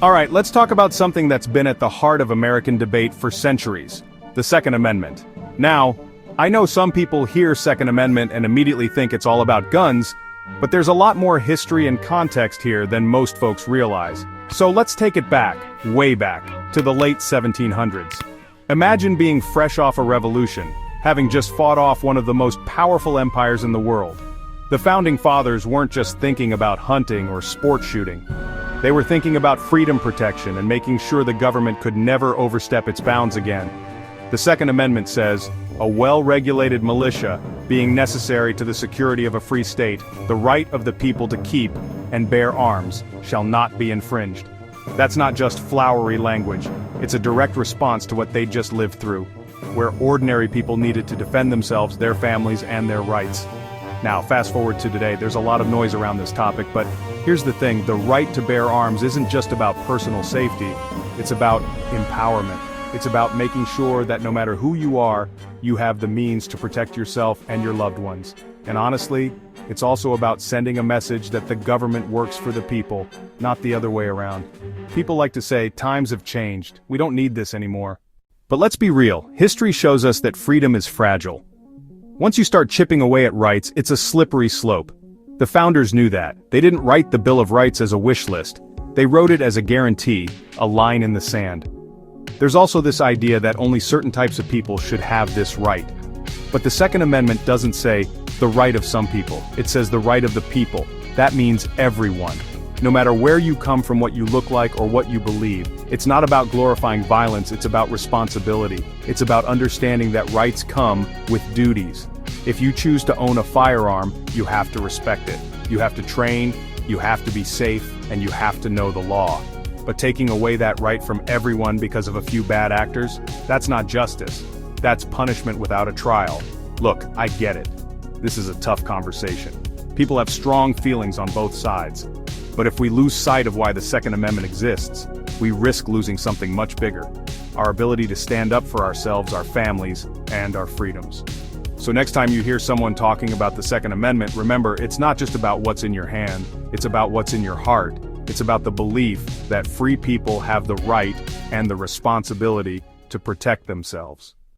Alright, let's talk about something that's been at the heart of American debate for centuries. The Second Amendment. Now, I know some people hear Second Amendment and immediately think it's all about guns, but there's a lot more history and context here than most folks realize. So let's take it back, way back, to the late 1700s. Imagine being fresh off a revolution, having just fought off one of the most powerful empires in the world. The Founding Fathers weren't just thinking about hunting or sport shooting. They were thinking about freedom protection and making sure the government could never overstep its bounds again. The Second Amendment says, a well-regulated militia, being necessary to the security of a free state, the right of the people to keep and bear arms, shall not be infringed. That's not just flowery language, it's a direct response to what they'd just lived through, where ordinary people needed to defend themselves, their families, and their rights. Now, fast forward to today, there's a lot of noise around this topic, but here's the thing, the right to bear arms isn't just about personal safety, it's about empowerment. It's about making sure that no matter who you are, you have the means to protect yourself and your loved ones. And honestly, it's also about sending a message that the government works for the people, not the other way around. People like to say, times have changed, we don't need this anymore. But let's be real, history shows us that freedom is fragile. Once you start chipping away at rights, it's a slippery slope. The founders knew that. They didn't write the Bill of Rights as a wish list. They wrote it as a guarantee, a line in the sand. There's also this idea that only certain types of people should have this right. But the Second Amendment doesn't say, the right of some people. It says the right of the people. That means everyone. No matter where you come from, what you look like, or what you believe, it's not about glorifying violence, it's about responsibility. It's about understanding that rights come with duties. If you choose to own a firearm, you have to respect it. You have to train, you have to be safe, and you have to know the law. But taking away that right from everyone because of a few bad actors, that's not justice. That's punishment without a trial. Look, I get it. This is a tough conversation. People have strong feelings on both sides. But if we lose sight of why the Second Amendment exists, we risk losing something much bigger. Our ability to stand up for ourselves, our families, and our freedoms. So next time you hear someone talking about the Second Amendment, remember, it's not just about what's in your hand, it's about what's in your heart. It's about the belief that free people have the right and the responsibility to protect themselves.